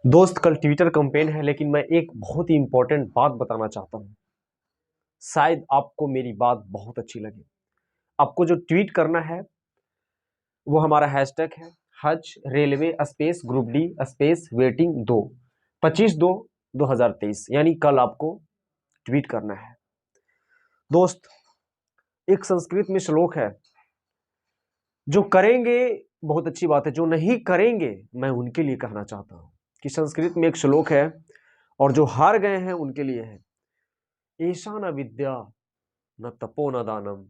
दोस्त कल Twitter campaign है लेकिन मैं एक बहुत ही इंपॉर्टेंट बात बताना चाहता हूँ। शायद आपको मेरी बात बहुत अच्छी लगे। आपको जो ट्वीट करना है वो हमारा हैशटैग है हज railway space group D space waiting 2 25/2/2023 यानी कल आपको ट्वीट करना है। दोस्त एक संस्कृत में श्लोक है, जो करेंगे बहुत अच्छी बात है, जो नहीं करेंगे मैं उनके लिए कहना चाहता हूँ कि संस्कृत में एक श्लोक है और जो हार गए हैं उनके लिए है। ऐसा न विद्या न तपो न दानम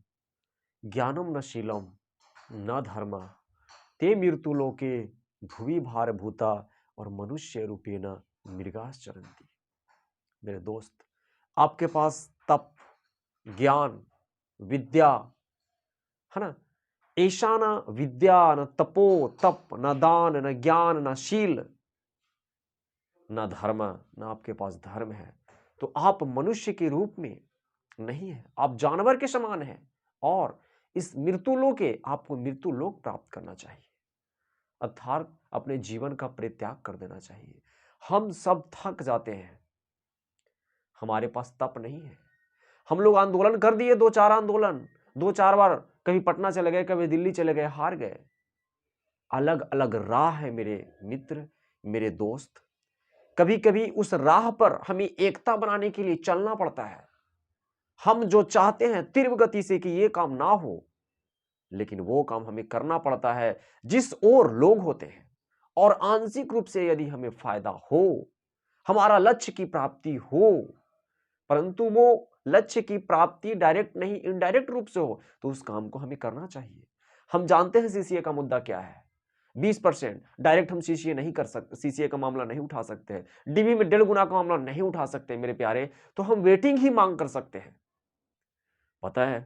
ज्ञानम न शीलम न धर्म ते मृत्युलोके भुवि भार भूता और मनुष्य रूपेण मृगास चरंती। मेरे दोस्त, आपके पास तप, ज्ञान, विद्या है ना। ऐसा न विद्या न तपो तप न दान न ज्ञान न शील न धर्म, न आपके पास धर्म है, तो आप मनुष्य के रूप में नहीं है, आप जानवर के समान हैं। और इस मृत्युलोक के आपको मृत्युलोक प्राप्त करना चाहिए, अर्थात अपने जीवन का परित्याग कर देना चाहिए। हम सब थक जाते हैं, हमारे पास तप नहीं है। हम लोग आंदोलन कर दिए, दो चार आंदोलन, दो चार बार, कभी पटना चले गए, कभी दिल्ली चले गए, हार गए। अलग अलग राह है मेरे मित्र, मेरे दोस्त। कभी कभी उस राह पर हमें एकता बनाने के लिए चलना पड़ता है। हम जो चाहते हैं तीव्र गति से कि ये काम ना हो, लेकिन वो काम हमें करना पड़ता है जिस ओर लोग होते हैं। और आंशिक रूप से यदि हमें फायदा हो, हमारा लक्ष्य की प्राप्ति हो, परंतु वो लक्ष्य की प्राप्ति डायरेक्ट नहीं इनडायरेक्ट रूप से हो, तो उस काम को हमें करना चाहिए। हम जानते हैं सीसीए का मुद्दा क्या है। 20% डायरेक्ट हम सीसीए नहीं कर सकते, सीसीए का मामला नहीं उठा सकते हैं, डीबी में 1.5 गुना का मामला नहीं उठा सकते मेरे प्यारे, तो हम वेटिंग ही मांग कर सकते हैं। पता है,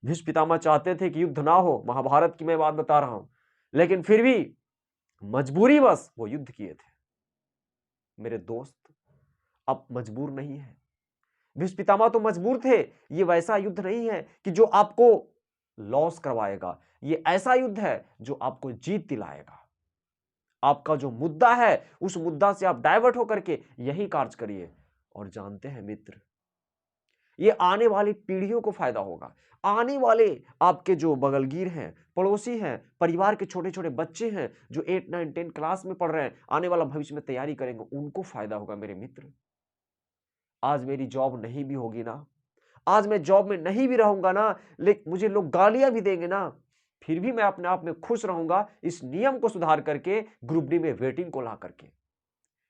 भीष्म पितामह चाहते थे कि युद्ध ना हो, महाभारत की मैं बात बता रहा हूं, लेकिन फिर भी मजबूरीवश वो युद्ध किए थे। मेरे दोस्त, अब मजबूर नहीं है। भीष्म पितामह तो मजबूर थे। ये वैसा युद्ध नहीं है कि जो आपको लॉस करवाएगा, ये ऐसा युद्ध है जो आपको जीत दिलाएगा। आपका जो मुद्दा है उस मुद्दा से आप डाइवर्ट होकर के यही कार्य करिए। और जानते हैं मित्र, ये आने वाली पीढ़ियों को फायदा होगा। आने वाले आपके जो बगलगीर हैं, पड़ोसी हैं, परिवार के छोटे छोटे बच्चे हैं जो 8 9 10 क्लास में पढ़ रहे हैं, आने वाला भविष्य में तैयारी करेंगे, उनको फायदा होगा मेरे मित्र। आज मेरी जॉब नहीं भी होगी ना, आज मैं जॉब में नहीं भी रहूंगा ना, लेकिन मुझे लोग गालियां भी देंगे ना, फिर भी मैं अपने आप में खुश रहूंगा इस नियम को सुधार करके, ग्रुप डी में वेटिंग को ला करके,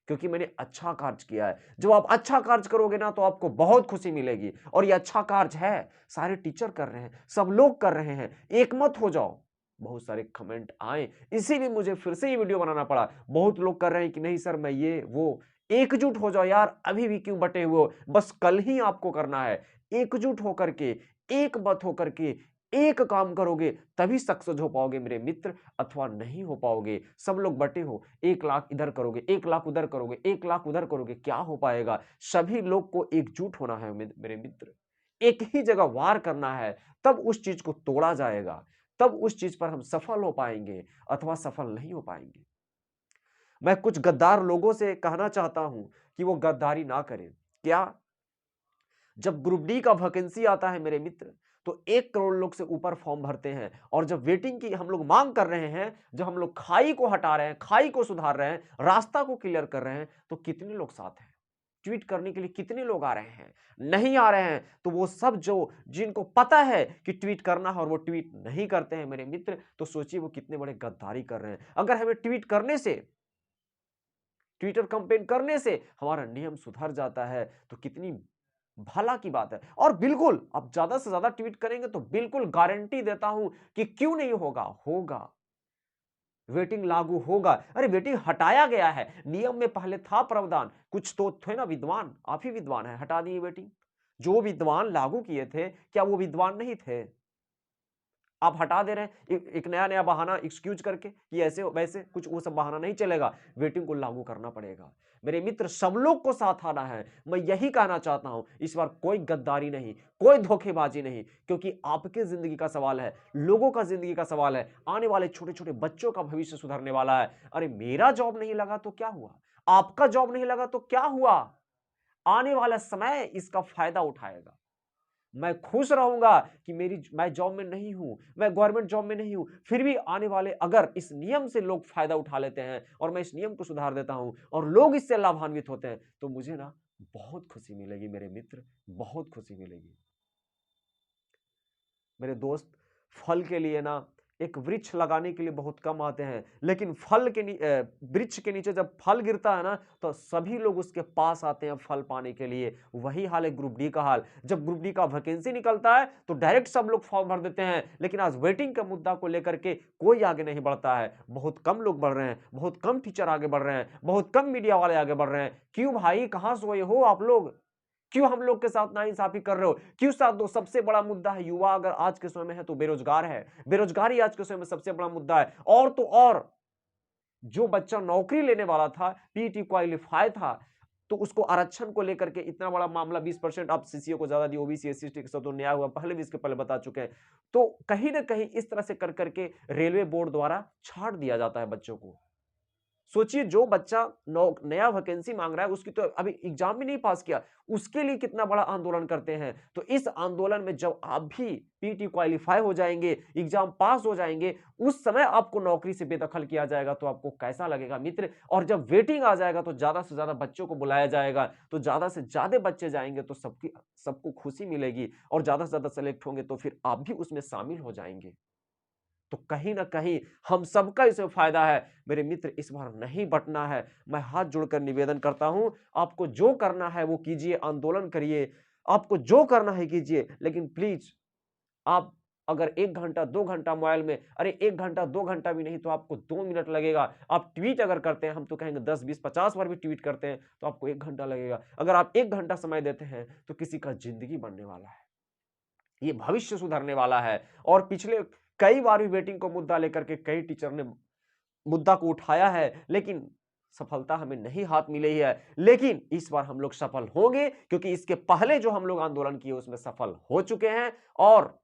क्योंकि मैंने अच्छा कार्य किया है। जब आप अच्छा कार्य करोगे ना तो आपको बहुत खुशी मिलेगी। और ये अच्छा कार्य है, सारे टीचर कर रहे हैं, सब लोग कर रहे हैं, एक मत हो जाओ। बहुत सारे कमेंट आए, इसीलिए मुझे फिर से ये वीडियो बनाना पड़ा। बहुत लोग कर रहे हैं कि नहीं सर मैं ये वो। एकजुट हो जाओ यार, अभी भी क्यों बटे हुए हो, बस कल ही आपको करना है। एकजुट होकर के, एक मत होकर के, एक काम करोगे तभी सक्सेस हो पाओगे मेरे मित्र, अथवा नहीं हो पाओगे। सब लोग बटे हो, 1 लाख इधर करोगे, 1 लाख उधर करोगे, 1 लाख उधर करोगे, क्या हो पाएगा। सभी लोग को एकजुट होना है मेरे मित्र, एक ही जगह वार करना है, तब उस चीज को तोड़ा जाएगा, तब उस चीज पर हम सफल हो पाएंगे, अथवा सफल नहीं हो पाएंगे। मैं कुछ गद्दार लोगों से कहना चाहता हूं कि वो गद्दारी ना करें। क्या, जब ग्रुप डी का वैकेंसी आता है मेरे मित्र, तो 1 करोड़ लोग से ऊपर फॉर्म भरते हैं। और जब वेटिंग की हम लोग मांग कर रहे हैं, जब हम लोग खाई को हटा रहे हैं, खाई को सुधार रहे हैं, रास्ता को क्लियर कर रहे हैं, तो कितने लोग साथ हैं। ट्वीट करने के लिए कितने लोग आ रहे हैं। नहीं आ रहे हैं तो वो सब जो जिनको पता है कि ट्वीट करना है और वो ट्वीट नहीं करते हैं मेरे मित्र, तो सोचिए वो कितने बड़े गद्दारी कर रहे हैं। अगर हमें ट्वीट करने से, ट्विटर कंपेन करने से हमारा नियम सुधर जाता है, तो कितनी भला की बात है। और बिल्कुल आप ज्यादा से ज्यादा ट्वीट करेंगे तो बिल्कुल गारंटी देता हूं कि क्यों नहीं होगा, होगा। वेटिंग लागू होगा। अरे वेटिंग हटाया गया है, नियम में पहले था प्रावधान, कुछ तो थे ना विद्वान, आप ही विद्वान है, हटा दिए वेटिंग। जो विद्वान लागू किए थे, क्या वो विद्वान नहीं थे। आप हटा दे रहे हैं एक नया-नया बहाना एक्सक्यूज़ करके कि ऐसे वैसे कुछ वो सब बहाना नहीं चलेगा। वेटिंग को लागू करना पड़ेगा। मेरे मित्र सब लोग को साथ आना है। मैं यही कहना चाहता हूँ, इस बार कोई गद्दारी नहीं, कोई धोखेबाजी नहीं क्योंकि आपकी ज़िंदगी का सवाल है, लोगों का ज़िंदगी का सवाल है, आने वाले छोटे-छोटे बच्चों का भविष्य सुधरने वाला है। अरे मेरा जॉब नहीं लगा तो क्या हुआ? आपका जॉब नहीं लगा तो क्या हुआ? आने वाला समय इसका फ़ायदा उठाएगा। मैं खुश रहूँगा कि मैं जॉब में नहीं हूँ, मैं गवर्नमेंट जॉब में नहीं हूँ, फिर भी आने वाले अगर इस नियम से लोग फ़ायदा उठा लेते हैं और मैं इस नियम को सुधार देता हूँ और लोग इससे लाभान्वित होते हैं, तो मुझे ना बहुत खुशी मिलेगी मेरे मित्र, बहुत खुशी मिलेगी। मेरे दोस्त, फल के लिए ना एक वृक्ष लगाने के लिए बहुत कम आते हैं, लेकिन वृक्ष के नीचे जब फल गिरता है ना, तो सभी लोग उसके पास आते हैं फल पाने के लिए। वही हाल है ग्रुप डी का हाल। जब ग्रुप डी का वैकेंसी निकलता है, तो डायरेक्ट सब लोग फॉर्म भर देते हैं, लेकिन आज वेटिंग के मुद्दा को लेकर के कोई आगे नहीं बढ़ता है। बहुत कम लोग बढ़ रहे हैं, बहुत कम टीचर आगे बढ़ रहे हैं, बहुत कम मीडिया वाले आगे बढ़ रहे हैं। क्यों भाई, कहाँ सोए हो आप लोग? क्यों हम लोग के साथ नाइंसाफी कर रहे हो? क्यों साथ दो? सबसे बड़ा मुद्दा है युवा अगर आज के समय में है तो बेरोजगार है। बेरोजगारी आज के समय में सबसे बड़ा मुद्दा है। और तो और जो बच्चा नौकरी लेने वाला था, पीटी क्वालीफाई था, तो उसको आरक्षण को लेकर के इतना बड़ा मामला 20% आप सीसीए को ज्यादा दिए, ओबीसी एससी के साथ तो न्याय हुआ, पहले भी इसके पहले बता चुके हैं। तो कहीं ना कहीं इस तरह से कर करके रेलवे बोर्ड द्वारा छाट दिया जाता है बच्चों को। सोचिए जो बच्चा नया वैकेंसी मांग रहा है उसकी तो अभी एग्जाम भी नहीं पास किया, उसके लिए कितना बड़ा आंदोलन करते हैं। तो इस आंदोलन में जब आप भी पीटी क्वालीफाई हो जाएंगे, एग्जाम पास हो जाएंगे, उस समय आपको नौकरी से बेदखल किया जाएगा तो आपको कैसा लगेगा मित्र। और जब वेटिंग आ जाएगा तो ज्यादा से ज्यादा बच्चों को बुलाया जाएगा, तो ज्यादा से ज्यादा बच्चे जाएंगे तो सबको खुशी मिलेगी और ज्यादा से ज्यादा सेलेक्ट होंगे तो फिर आप भी उसमें शामिल हो जाएंगे। तो कहीं न कहीं हम सबका इसमें फ़ायदा है। मेरे मित्र इस बार नहीं बँटना है। मैं हाथ जोड़कर निवेदन करता हूँ, आपको जो करना है वो कीजिए, आंदोलन करिए, आपको जो करना है कीजिए, लेकिन प्लीज़ आप अगर 1 घंटा, 2 घंटा मोबाइल में अरे 1 घंटा, 2 घंटा भी नहीं तो आपको 2 मिनट लगेगा। आप ट्वीट अगर करते हैं, हम तो कहेंगे 10, 20, 50 बार भी ट्वीट करते हैं, तो आपको 1 घंटा लगेगा। अगर आप 1 घंटा समय देते हैं, तो किसी का ज़िंदगी बनने वाला है। ये भविष्य सुधरने वाला है। और पिछले कई बार भी वेटिंग को मुद्दा लेकर के कई टीचर ने मुद्दा को उठाया है, लेकिन सफलता हमें नहीं हाथ मिली है। लेकिन इस बार हम लोग सफल होंगे क्योंकि इसके पहले जो हम लोग आंदोलन किए उसमें सफल हो चुके हैं और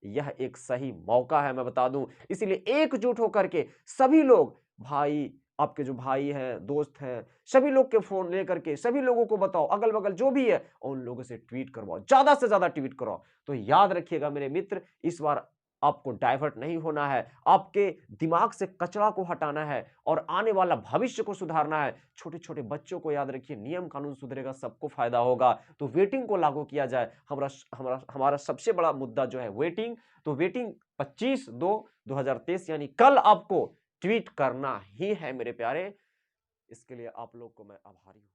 यह एक सही मौका है मैं बता दूं। इसीलिए एकजुट होकर के सभी लोग, भाई, आपके जो भाई हैं, दोस्त हैं, सभी लोग के फोन लेकर के सभी लोगों को बताओ, अगल-बगल जो भी है उन लोगों से ट्वीट करवाओ, ज्यादा से ज्यादा ट्वीट कराओ। तो याद रखिएगा मेरे मित्र, इस बार आपको डाइवर्ट नहीं होना है, आपके दिमाग से कचरा को हटाना है और आने वाला भविष्य को सुधारना है। छोटे-छोटे बच्चों को याद रखिए, नियम कानून सुधरेगा, सबको फायदा होगा। तो वेटिंग को लागू किया जाए। हमारा हमारा सबसे बड़ा मुद्दा जो है वेटिंग, तो वेटिंग 25/2/2023 यानी कल आपको ट्वीट करना ही है मेरे प्यारे। इसके लिए आप लोग को मैं आभारी हूँ।